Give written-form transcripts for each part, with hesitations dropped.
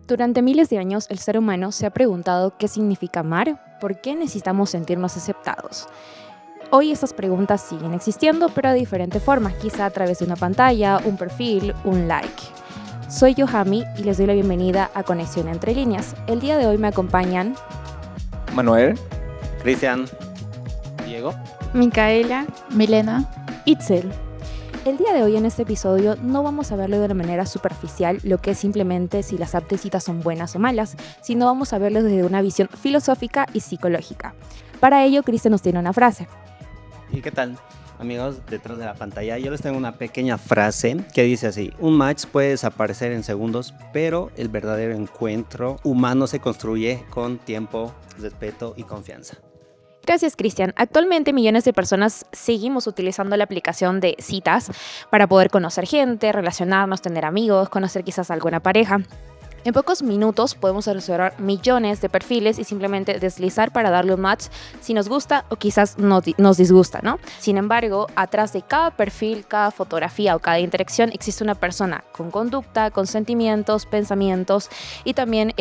Durante miles de años, el ser humano se ha preguntado qué significa amar, por qué necesitamos sentirnos aceptados. Hoy estas preguntas siguen existiendo, pero de diferente forma, quizá a través de una pantalla, un perfil, un like. Soy Yohami y les doy la bienvenida a Conexión Entre Líneas. El día de hoy me acompañan Manuel, Cristian, Diego, Micaela, Milena. Itzel. El día de hoy en este episodio no vamos a verlo de una manera superficial, lo que es simplemente si las apps de citas son buenas o malas, sino vamos a verlo desde una visión filosófica y psicológica. Para ello, Cristian nos tiene una frase. ¿y qué tal? Amigos, detrás de la pantalla yo les tengo una pequeña frase que dice así: un match puede desaparecer en segundos, pero el verdadero encuentro humano se construye con tiempo, respeto y confianza. Gracias, Cristian. Actualmente millones de personas seguimos utilizando la aplicación de citas para poder conocer gente, relacionarnos, tener amigos, conocer quizás alguna pareja. En pocos minutos podemos observar millones de perfiles y simplemente deslizar para darle un match si nos gusta o quizás nos disgusta, ¿no? Sin embargo, atrás de cada perfil, cada fotografía o cada interacción existe una persona con conducta, con sentimientos, pensamientos y también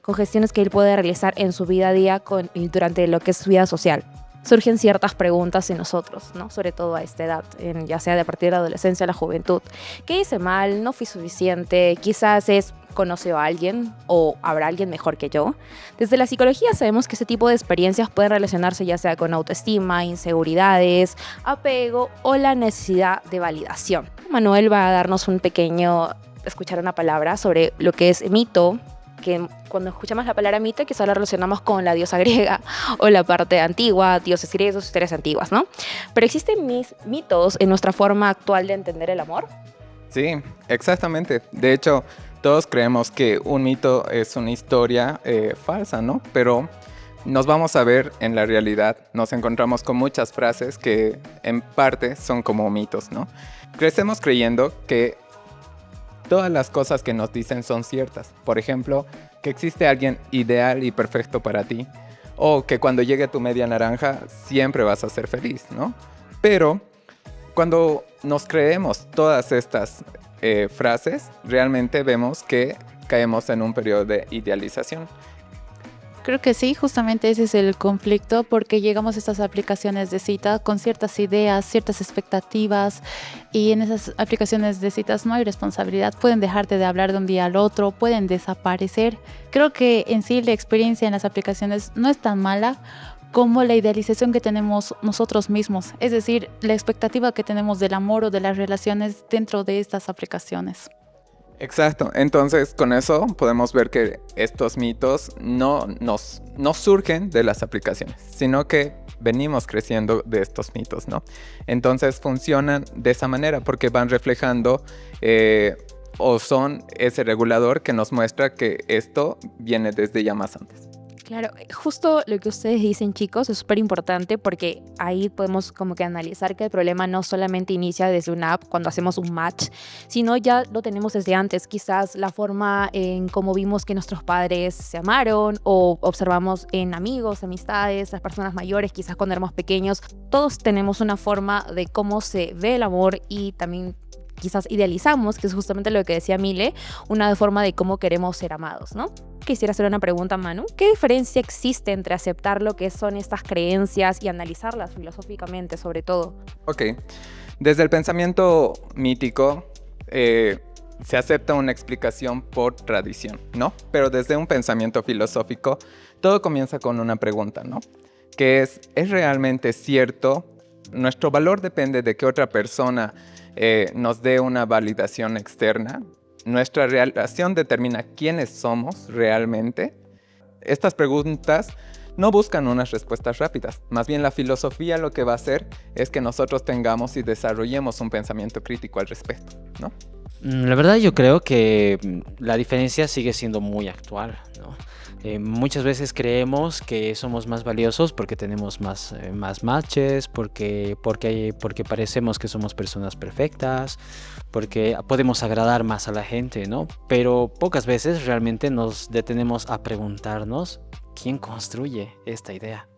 con gestiones que él puede realizar en su vida a día durante lo que es su vida social. Surgen ciertas preguntas en nosotros, ¿no? Sobre todo a esta edad, ya sea de a partir de la adolescencia a la juventud. ¿Qué hice mal? ¿No fui suficiente? Quizás ¿conoció a alguien o habrá alguien mejor que yo? Desde la psicología sabemos que este tipo de experiencias pueden relacionarse ya sea con autoestima, inseguridades, apego o la necesidad de validación. Manuel va a darnos escuchar una palabra sobre lo que es mito, que cuando escuchamos la palabra mito quizá la relacionamos con la diosa griega o la parte antigua, dioses griegos, historias antiguas, ¿no? Pero existen mitos en nuestra forma actual de entender el amor. sí, exactamente. De hecho, todos creemos que un mito es una historia falsa, ¿no? Pero nos vamos a ver en la realidad, nos encontramos con muchas frases que en parte son como mitos, ¿no? Crecemos creyendo que todas las cosas que nos dicen son ciertas. Por ejemplo, que existe alguien ideal y perfecto para ti. O que cuando llegue tu media naranja siempre vas a ser feliz, ¿no? Pero cuando nos creemos todas estas frases, realmente vemos que caemos en un periodo de idealización. Creo que sí, justamente ese es el conflicto, porque llegamos a estas aplicaciones de cita con ciertas ideas, ciertas expectativas, y en esas aplicaciones de citas no hay responsabilidad. Pueden dejarte de hablar de un día al otro, pueden desaparecer. Creo que en sí la experiencia en las aplicaciones no es tan mala como la idealización que tenemos nosotros mismos, es decir, la expectativa que tenemos del amor o de las relaciones dentro de estas aplicaciones. Exacto, entonces con eso podemos ver que estos mitos no surgen de las aplicaciones, sino que venimos creciendo de estos mitos, ¿no? Entonces funcionan de esa manera porque van reflejando o son ese regulador que nos muestra que esto viene desde ya más antes. Claro, justo lo que ustedes dicen, chicos, es súper importante porque ahí podemos como que analizar que el problema no solamente inicia desde una app cuando hacemos un match, sino ya lo tenemos desde antes. Quizás la forma en cómo vimos que nuestros padres se amaron o observamos en amigos, amistades, las personas mayores, quizás cuando éramos pequeños. Todos tenemos una forma de cómo se ve el amor y también quizás idealizamos, que es justamente lo que decía Mile, una forma de cómo queremos ser amados, ¿no? Quisiera hacer una pregunta, Manu. ¿Qué diferencia existe entre aceptar lo que son estas creencias y analizarlas filosóficamente, sobre todo? Ok, desde el pensamiento mítico se acepta una explicación por tradición, ¿no? Pero desde un pensamiento filosófico todo comienza con una pregunta, ¿no? Que ¿es realmente cierto? Nuestro valor depende de que otra persona nos dé una validación externa. Nuestra relación determina quiénes somos realmente. Estas preguntas no buscan unas respuestas rápidas. Más bien la filosofía lo que va a hacer es que nosotros tengamos y desarrollemos un pensamiento crítico al respecto, ¿no? La verdad yo creo que la diferencia sigue siendo muy actual, ¿no? Muchas veces creemos que somos más valiosos porque tenemos más matches, porque parecemos que somos personas perfectas, porque podemos agradar más a la gente, ¿no? Pero pocas veces realmente nos detenemos a preguntarnos quién construye esta idea.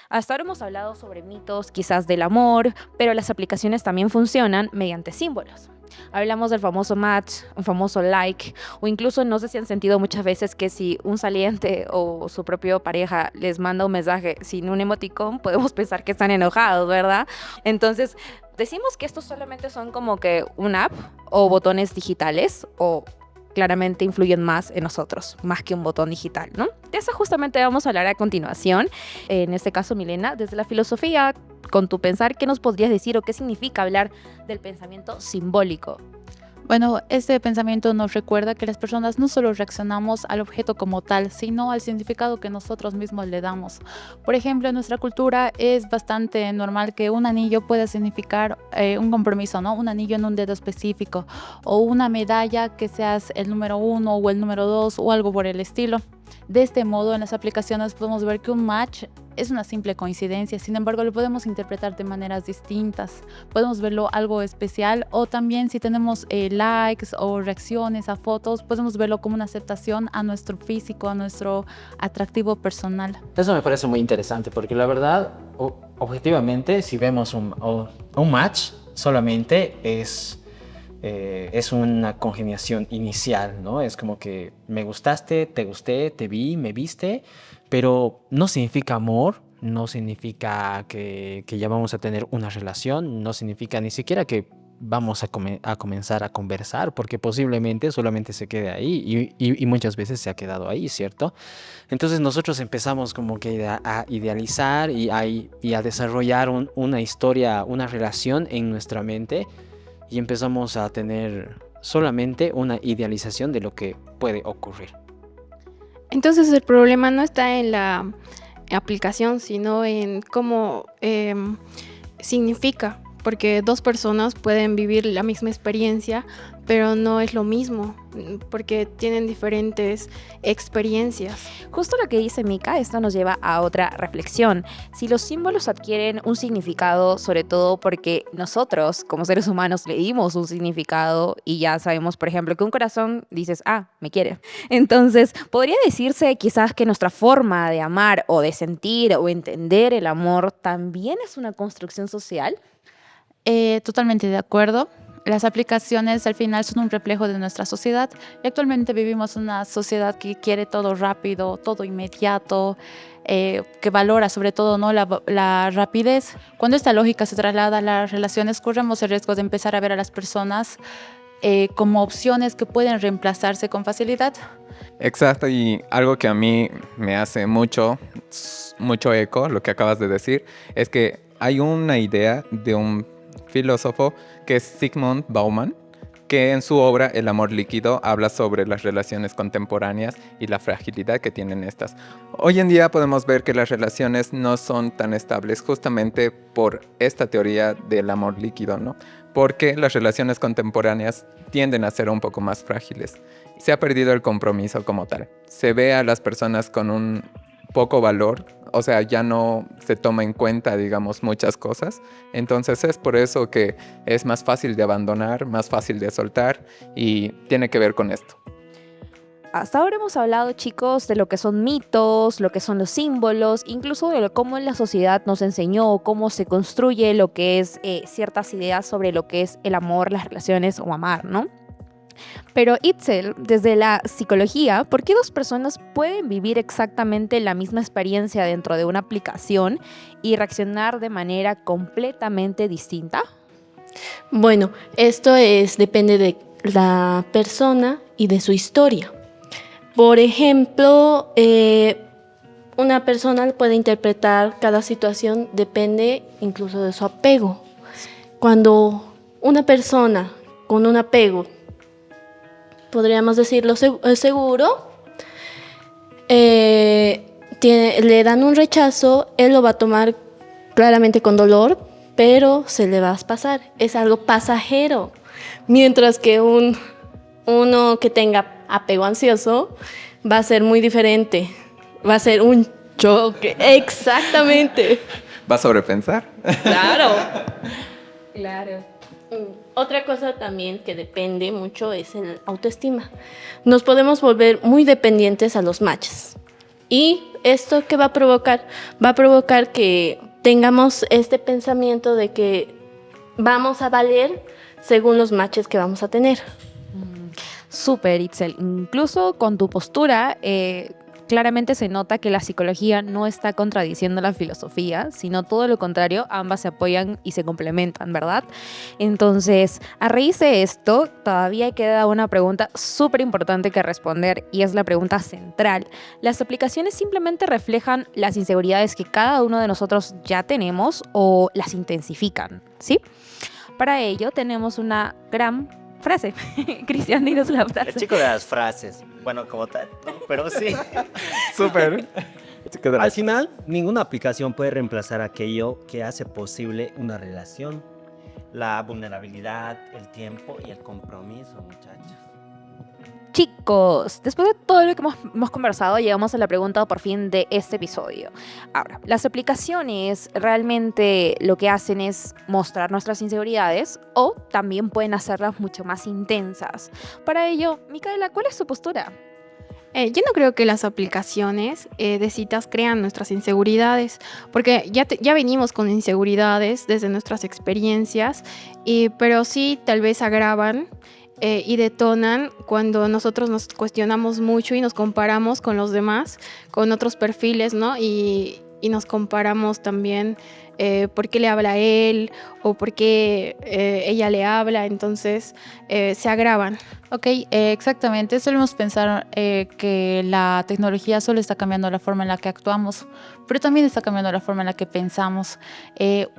Hasta ahora hemos hablado sobre mitos, quizás del amor, pero las aplicaciones también funcionan mediante símbolos. Hablamos del famoso match, un famoso like, o incluso no sé si han sentido muchas veces que si un saliente o su propio pareja les manda un mensaje sin un emoticón, podemos pensar que están enojados, ¿verdad? Entonces, decimos que estos solamente son como que una app o botones digitales o claramente influyen más en nosotros, más que un botón digital, ¿no? De eso justamente vamos a hablar a continuación. En este caso, Milena, desde la filosofía, con tu pensar, ¿qué nos podrías decir o qué significa hablar del pensamiento simbólico? Bueno, este pensamiento nos recuerda que las personas no solo reaccionamos al objeto como tal, sino al significado que nosotros mismos le damos. Por ejemplo, en nuestra cultura es bastante normal que un anillo pueda significar un compromiso, ¿no? Un anillo en un dedo específico, o una medalla que seas el número 1 o el número 2 o algo por el estilo. De este modo, en las aplicaciones podemos ver que un match es una simple coincidencia, sin embargo lo podemos interpretar de maneras distintas. Podemos verlo algo especial, o también si tenemos likes o reacciones a fotos, podemos verlo como una aceptación a nuestro físico, a nuestro atractivo personal. Eso me parece muy interesante porque la verdad, objetivamente, si vemos un match, solamente es una congeniación inicial, ¿no? Es como que me gustaste, te gusté, te vi, me viste, pero no significa amor, no significa que ya vamos a tener una relación, no significa ni siquiera que vamos a comenzar a conversar, porque posiblemente solamente se quede ahí y muchas veces se ha quedado ahí, ¿cierto? Entonces nosotros empezamos como que a idealizar y a desarrollar una historia, una relación en nuestra mente, y empezamos a tener solamente una idealización de lo que puede ocurrir. Entonces el problema no está en la aplicación, sino en cómo significa, porque dos personas pueden vivir la misma experiencia, pero no es lo mismo, porque tienen diferentes experiencias. Justo lo que dice Mika, esto nos lleva a otra reflexión. Si los símbolos adquieren un significado, sobre todo porque nosotros, como seres humanos, le dimos un significado y ya sabemos, por ejemplo, que un corazón dices, me quiere. Entonces, podría decirse quizás que nuestra forma de amar o de sentir o entender el amor también es una construcción social. Totalmente de acuerdo. Las aplicaciones al final son un reflejo de nuestra sociedad, y actualmente vivimos una sociedad que quiere todo rápido, todo inmediato, que valora sobre todo, ¿no?, la rapidez. Cuando esta lógica se traslada a las relaciones, corremos el riesgo de empezar a ver a las personas como opciones que pueden reemplazarse con facilidad. Exacto, y algo que a mí me hace mucho eco, lo que acabas de decir, es que hay una idea de un filósofo que es Zygmunt Bauman, que en su obra El amor líquido habla sobre las relaciones contemporáneas y la fragilidad que tienen estas. Hoy en día podemos ver que las relaciones no son tan estables justamente por esta teoría del amor líquido, ¿no? Porque las relaciones contemporáneas tienden a ser un poco más frágiles. Se ha perdido el compromiso como tal. Se ve a las personas con un poco valor, o sea, ya no se toma en cuenta, digamos, muchas cosas. Entonces es por eso que es más fácil de abandonar, más fácil de soltar, y tiene que ver con esto. Hasta ahora hemos hablado, chicos, de lo que son mitos, lo que son los símbolos, incluso de cómo la sociedad nos enseñó, cómo se construye lo que es ciertas ideas sobre lo que es el amor, las relaciones o amar, ¿no? Pero Itzel, desde la psicología, ¿por qué dos personas pueden vivir exactamente la misma experiencia dentro de una aplicación y reaccionar de manera completamente distinta? Bueno, depende de la persona y de su historia. Por ejemplo, una persona puede interpretar cada situación, depende incluso de su apego. Cuando una persona con un apego, podríamos decirlo seguro, le dan un rechazo, él lo va a tomar claramente con dolor, pero se le va a pasar, es algo pasajero. Mientras que uno que tenga apego ansioso va a ser muy diferente, va a ser un choque, exactamente. ¿Va a sobrepensar? Claro. Claro. Otra cosa también que depende mucho es el autoestima. Nos podemos volver muy dependientes a los matches y ¿Esto qué va a provocar? Va a provocar que tengamos este pensamiento de que vamos a valer según los matches que vamos a tener. Súper, Itzel. Incluso con tu postura, claramente se nota que la psicología no está contradiciendo la filosofía, sino todo lo contrario, ambas se apoyan y se complementan, ¿verdad? Entonces, a raíz de esto, todavía queda una pregunta súper importante que responder y es la pregunta central. ¿Las aplicaciones simplemente reflejan las inseguridades que cada uno de nosotros ya tenemos o las intensifican? ¿Sí? Para ello tenemos una gran frase. Cristian, dinos la El frase. chico de las frases. Bueno, como tal, ¿no? Pero sí. Súper. Al final, ninguna aplicación puede reemplazar aquello que hace posible una relación. La vulnerabilidad, el tiempo y el compromiso, muchachos. Chicos, después de todo lo que hemos conversado, llegamos a la pregunta por fin de este episodio. Ahora, ¿las aplicaciones realmente lo que hacen es mostrar nuestras inseguridades o también pueden hacerlas mucho más intensas? Para ello, Micaela, ¿cuál es tu postura? Yo no creo que las aplicaciones de citas crean nuestras inseguridades, porque ya venimos con inseguridades desde nuestras experiencias, pero sí tal vez agravan y detonan cuando nosotros nos cuestionamos mucho y nos comparamos con los demás, con otros perfiles, ¿no? Y nos comparamos también por qué le habla a él o por qué ella le habla, entonces se agravan. Ok, exactamente. Solemos pensar que la tecnología solo está cambiando la forma en la que actuamos, pero también está cambiando la forma en la que pensamos.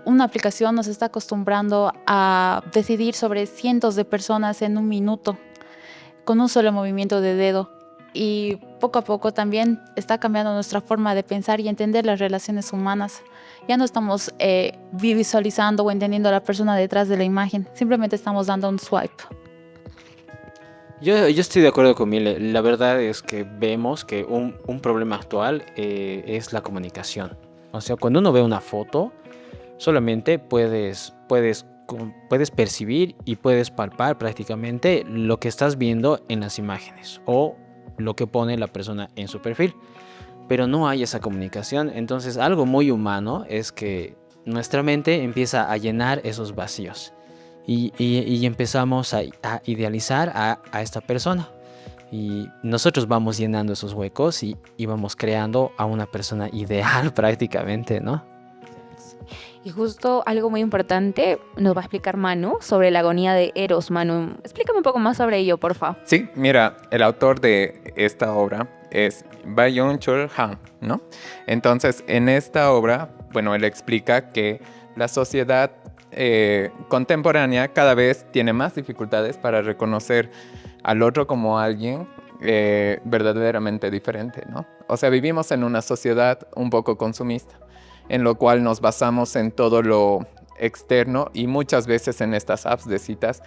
Una aplicación nos está acostumbrando a decidir sobre cientos de personas en un minuto, con un solo movimiento de dedo. Y poco a poco también está cambiando nuestra forma de pensar y entender las relaciones humanas. Ya no estamos visualizando o entendiendo a la persona detrás de la imagen, simplemente estamos dando un swipe. Yo estoy de acuerdo con Mile. La verdad es que vemos que un problema actual es la comunicación. O sea, cuando uno ve una foto, solamente puedes percibir y puedes palpar prácticamente lo que estás viendo en las imágenes o lo que pone la persona en su perfil. Pero no hay esa comunicación. Entonces, algo muy humano es que nuestra mente empieza a llenar esos vacíos. Y empezamos a idealizar a esta persona. Y nosotros vamos llenando esos huecos y vamos creando a una persona ideal prácticamente, ¿no? Y justo algo muy importante nos va a explicar Manu sobre la agonía de Eros. Manu, explícame un poco más sobre ello, porfa. Sí, mira, el autor de esta obra es Byung-Chul Han, ¿no? Entonces, en esta obra, bueno, él explica que la sociedad contemporánea cada vez tiene más dificultades para reconocer al otro como alguien verdaderamente diferente, ¿no? O sea, vivimos en una sociedad un poco consumista, en lo cual nos basamos en todo lo externo y muchas veces en estas apps de citas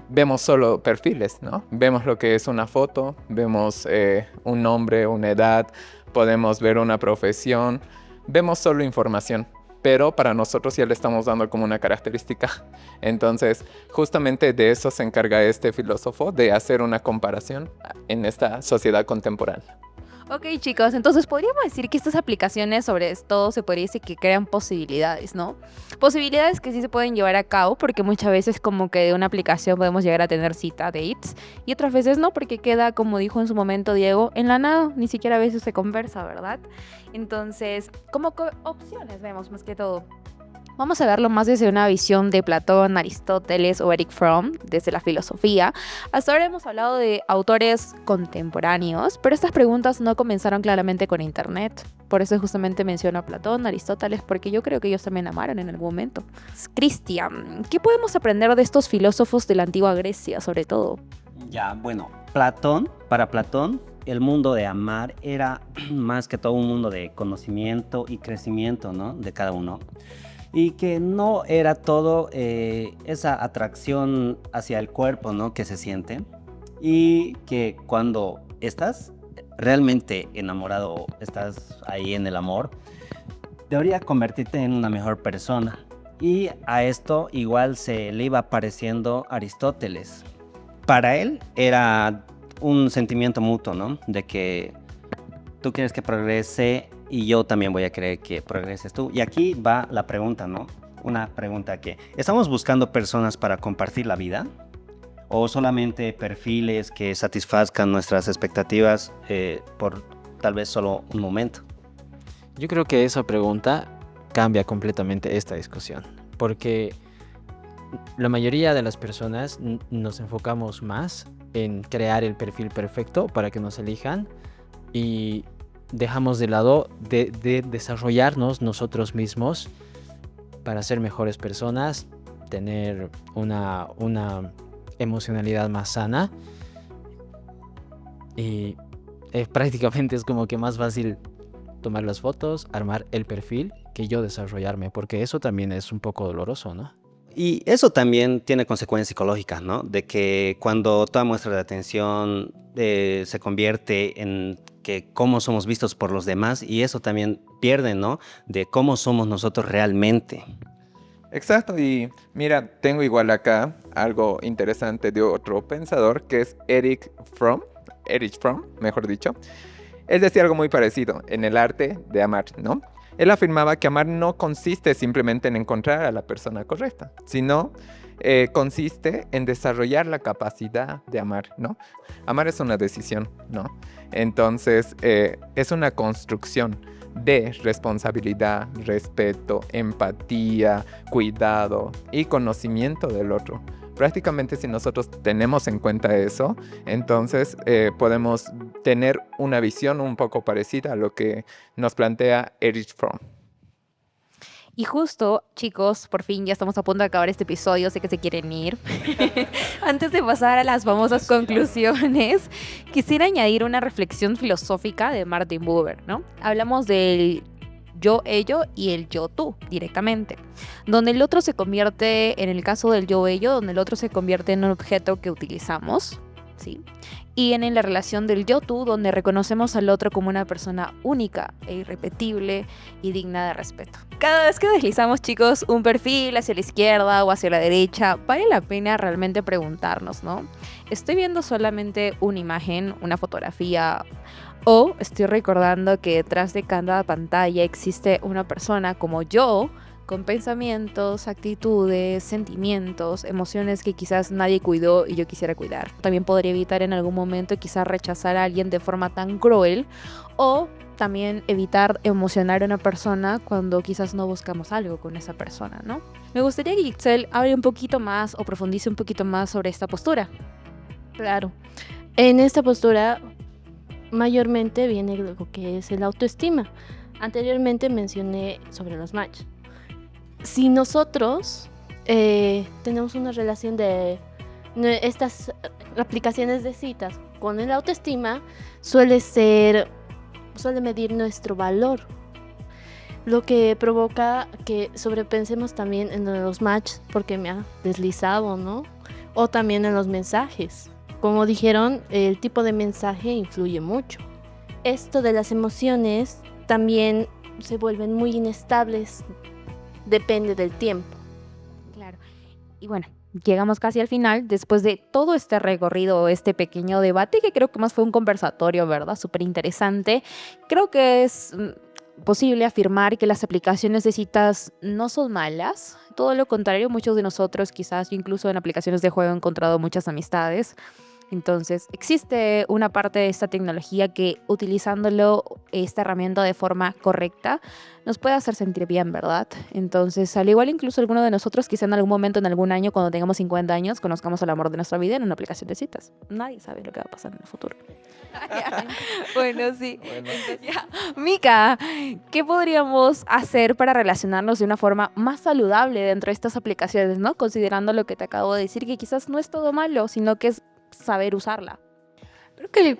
vemos solo perfiles, ¿no? Vemos lo que es una foto, vemos un nombre, una edad, podemos ver una profesión, vemos solo información, pero para nosotros ya le estamos dando como una característica. Entonces, justamente de eso se encarga este filósofo, de hacer una comparación en esta sociedad contemporánea. Ok, chicos, entonces podríamos decir que estas aplicaciones sobre todo se podría decir que crean posibilidades, ¿no? Posibilidades que sí se pueden llevar a cabo porque muchas veces como que de una aplicación podemos llegar a tener cita, dates, y otras veces no porque queda, como dijo en su momento Diego, en la nada, ni siquiera a veces se conversa, ¿verdad? Entonces, como opciones vemos más que todo. Vamos a verlo más desde una visión de Platón, Aristóteles o Eric Fromm, desde la filosofía. Hasta ahora hemos hablado de autores contemporáneos, pero estas preguntas no comenzaron claramente con Internet. Por eso justamente menciono a Platón, Aristóteles, porque yo creo que ellos también amaron en algún momento. Cristian, ¿qué podemos aprender de estos filósofos de la antigua Grecia, sobre todo? Ya, bueno, para Platón, el mundo de amar era más que todo un mundo de conocimiento y crecimiento, ¿no? De cada uno. Y que no era todo esa atracción hacia el cuerpo, ¿no? Que se siente. Y que cuando estás realmente enamorado, estás ahí en el amor, debería convertirte en una mejor persona. Y a esto igual se le iba apareciendo Aristóteles. Para él era un sentimiento mutuo, ¿no? De que tú quieres que progrese y yo también voy a querer que progreses tú. Y aquí va la pregunta, ¿no? Una pregunta que, ¿estamos buscando personas para compartir la vida? ¿O solamente perfiles que satisfazcan nuestras expectativas por tal vez solo un momento? Yo creo que esa pregunta cambia completamente esta discusión, porque la mayoría de las personas nos enfocamos más en crear el perfil perfecto para que nos elijan y dejamos de lado de desarrollarnos nosotros mismos para ser mejores personas, tener una emocionalidad más sana y prácticamente es como que más fácil tomar las fotos, armar el perfil que yo desarrollarme, porque eso también es un poco doloroso, ¿no? Y eso también tiene consecuencias psicológicas, ¿no? De que cuando toda muestra de atención se convierte en que cómo somos vistos por los demás, y eso también pierde, ¿no? De cómo somos nosotros realmente. Exacto, y mira, tengo igual acá algo interesante de otro pensador que es Erich Fromm, mejor dicho. Él decía algo muy parecido en el arte de amar, ¿no? Él afirmaba que amar no consiste simplemente en encontrar a la persona correcta, sino consiste en desarrollar la capacidad de amar, ¿no? Amar es una decisión, ¿no? Entonces, es una construcción de responsabilidad, respeto, empatía, cuidado y conocimiento del otro. Prácticamente si nosotros tenemos en cuenta eso, entonces podemos tener una visión un poco parecida a lo que nos plantea Erich Fromm. Y justo, chicos, por fin ya estamos a punto de acabar este episodio, sé que se quieren ir. Antes de pasar a las famosas conclusiones, quisiera añadir una reflexión filosófica de Martin Buber, ¿no? Hablamos del yo-ello y el yo-tú directamente, donde el otro se convierte, en el caso del yo-ello, donde el otro se convierte en un objeto que utilizamos, ¿sí? Y en la relación del yo-tú, donde reconocemos al otro como una persona única e irrepetible y digna de respeto. Cada vez que deslizamos, chicos, un perfil hacia la izquierda o hacia la derecha, vale la pena realmente preguntarnos, ¿no? ¿Estoy viendo solamente una imagen, una fotografía? ¿O estoy recordando que detrás de cada pantalla existe una persona como yo, con pensamientos, actitudes, sentimientos, emociones que quizás nadie cuidó y yo quisiera cuidar? También podría evitar en algún momento quizás rechazar a alguien de forma tan cruel, o también evitar emocionar a una persona cuando quizás no buscamos algo con esa persona, ¿no? Me gustaría que Ixel hable un poquito más o profundice un poquito más sobre esta postura. Claro. En esta postura mayormente viene lo que es el autoestima. Anteriormente mencioné sobre los match. Si nosotros tenemos una relación de estas aplicaciones de citas con el autoestima, suele medir nuestro valor, lo que provoca que sobrepensemos también en los match porque me ha deslizado, ¿no? O también en los mensajes. Como dijeron, el tipo de mensaje influye mucho. Esto de las emociones también se vuelven muy inestables, depende del tiempo. Claro. Y bueno, llegamos casi al final, después de todo este recorrido, este pequeño debate, que creo que más fue un conversatorio, ¿verdad? Súper interesante. Creo que es posible afirmar que las aplicaciones de citas no son malas. Todo lo contrario, muchos de nosotros, quizás yo incluso en aplicaciones de juego he encontrado muchas amistades. Entonces, existe una parte de esta tecnología que utilizándolo, esta herramienta de forma correcta, nos puede hacer sentir bien, ¿verdad? Entonces, al igual incluso alguno de nosotros, quizá en algún momento, en algún año, cuando tengamos 50 años, conozcamos al amor de nuestra vida en una aplicación de citas. Nadie sabe lo que va a pasar en el futuro. Bueno, sí. Ya. Mika, ¿qué podríamos hacer para relacionarnos de una forma más saludable dentro de estas aplicaciones, ¿no? Considerando lo que te acabo de decir, que quizás no es todo malo, sino que es saber usarla.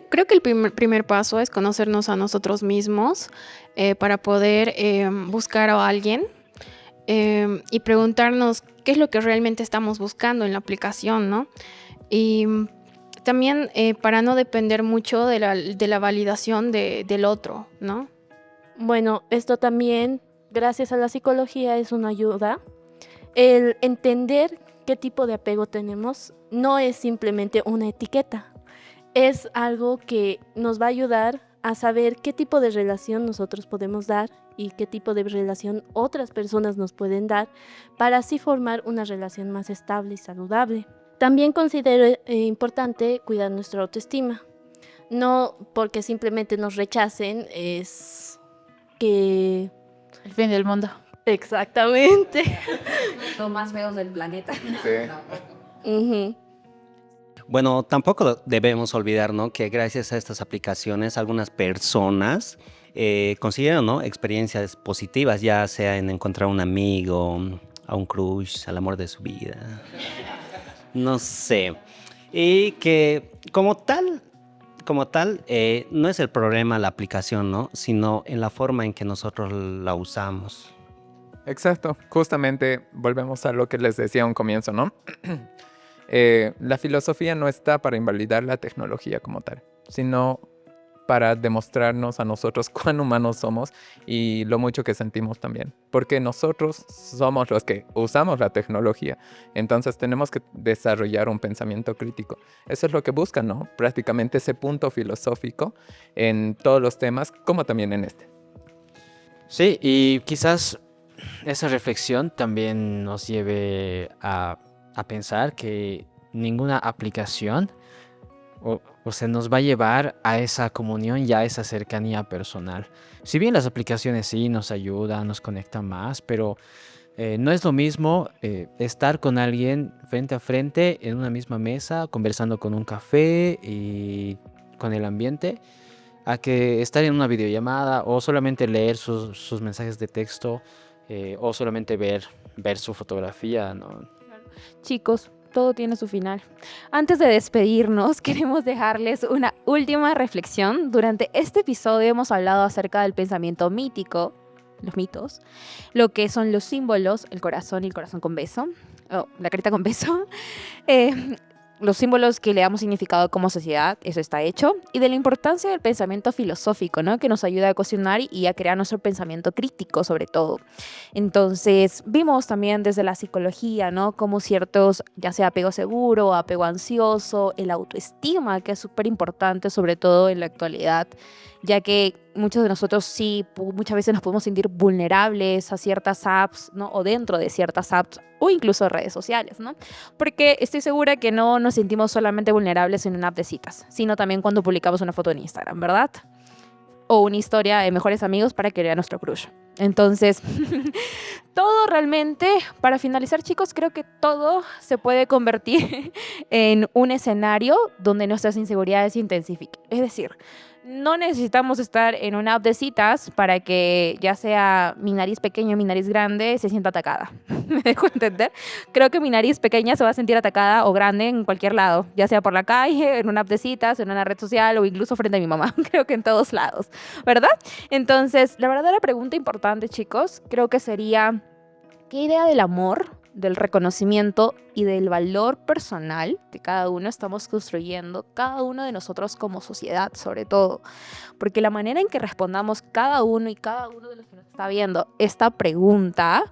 Creo que el primer paso es conocernos a nosotros mismos para poder buscar a alguien y preguntarnos qué es lo que realmente estamos buscando en la aplicación, ¿no? Y también para no depender mucho de la validación del otro, ¿no? Bueno, esto también, gracias a la psicología, es una ayuda. El entender qué tipo de apego tenemos no es simplemente una etiqueta. Es algo que nos va a ayudar a saber qué tipo de relación nosotros podemos dar y qué tipo de relación otras personas nos pueden dar para así formar una relación más estable y saludable. También considero importante cuidar nuestra autoestima. No porque simplemente nos rechacen es que... El fin del mundo. Exactamente. Los más feos del planeta. Sí. Ujú. Bueno, tampoco debemos olvidar, ¿no?, que gracias a estas aplicaciones algunas personas consiguieron, ¿no?, experiencias positivas, ya sea en encontrar un amigo, a un crush, al amor de su vida, no sé. Y que como tal, no es el problema la aplicación, ¿no?, sino en la forma en que nosotros la usamos. Exacto, justamente volvemos a lo que les decía a un comienzo, ¿no? La filosofía no está para invalidar la tecnología como tal, sino para demostrarnos a nosotros cuán humanos somos y lo mucho que sentimos también. Porque nosotros somos los que usamos la tecnología, entonces tenemos que desarrollar un pensamiento crítico. Eso es lo que buscan, ¿no? Prácticamente ese punto filosófico en todos los temas, como también en este. Sí, y quizás esa reflexión también nos lleve a pensar que ninguna aplicación o se nos va a llevar a esa comunión y a esa cercanía personal. Si bien las aplicaciones sí nos ayudan, nos conectan más, pero no es lo mismo estar con alguien frente a frente en una misma mesa, conversando con un café y con el ambiente, a que estar en una videollamada o solamente leer sus mensajes de texto o solamente ver su fotografía, ¿no? Chicos, todo tiene su final. Antes de despedirnos, queremos dejarles una última reflexión. Durante este episodio hemos hablado acerca del pensamiento mítico, los mitos, lo que son los símbolos, el corazón y el corazón con beso, la carita con beso, los símbolos que le damos significado como sociedad, eso está hecho, y de la importancia del pensamiento filosófico, ¿no?, que nos ayuda a cuestionar y a crear nuestro pensamiento crítico sobre todo. Entonces, vimos también desde la psicología, ¿no?, como ciertos, ya sea apego seguro, apego ansioso, el autoestima, que es súper importante sobre todo en la actualidad, ya que muchos de nosotros sí, muchas veces nos podemos sentir vulnerables a ciertas apps, ¿no?, o dentro de ciertas apps, o incluso redes sociales, ¿no? Porque estoy segura que no nos sentimos solamente vulnerables en una app de citas, sino también cuando publicamos una foto en Instagram, ¿verdad? O una historia de mejores amigos para que vea nuestro crush. Entonces, todo realmente, para finalizar, chicos, creo que todo se puede convertir en un escenario donde nuestras inseguridades se intensifiquen. Es decir, no necesitamos estar en una app de citas para que ya sea mi nariz pequeña o mi nariz grande se sienta atacada. ¿Me dejo entender? Creo que mi nariz pequeña se va a sentir atacada o grande en cualquier lado, ya sea por la calle, en una app de citas, en una red social o incluso frente a mi mamá. Creo que en todos lados, ¿verdad? Entonces, la verdadera pregunta importante, chicos, creo que sería, ¿qué idea del amor, del reconocimiento y del valor personal de cada uno estamos construyendo, cada uno de nosotros como sociedad, sobre todo? Porque la manera en que respondamos cada uno y cada uno de los que nos está viendo esta pregunta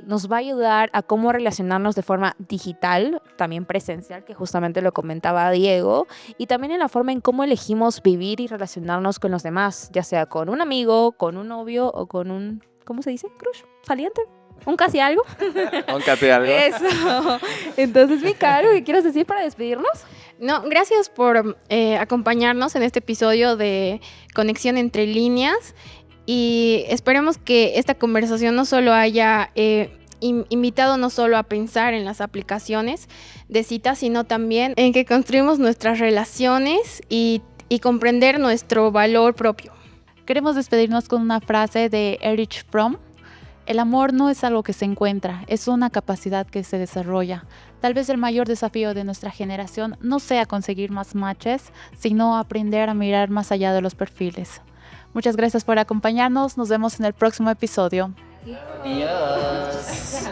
nos va a ayudar a cómo relacionarnos de forma digital, también presencial, que justamente lo comentaba Diego, y también en la forma en cómo elegimos vivir y relacionarnos con los demás, ya sea con un amigo, con un novio o con un, ¿cómo se dice? ¿Crush? ¿Saliente? ¿Un casi algo? Un casi algo. Eso. Entonces, mi Caro, ¿qué quieres decir para despedirnos? No, gracias por acompañarnos en este episodio de Conexión entre líneas y esperemos que esta conversación no solo haya invitado no solo a pensar en las aplicaciones de citas, sino también en que construimos nuestras relaciones y comprender nuestro valor propio. Queremos despedirnos con una frase de Erich Fromm. El amor no es algo que se encuentra, es una capacidad que se desarrolla. Tal vez el mayor desafío de nuestra generación no sea conseguir más matches, sino aprender a mirar más allá de los perfiles. Muchas gracias por acompañarnos, nos vemos en el próximo episodio. Adiós.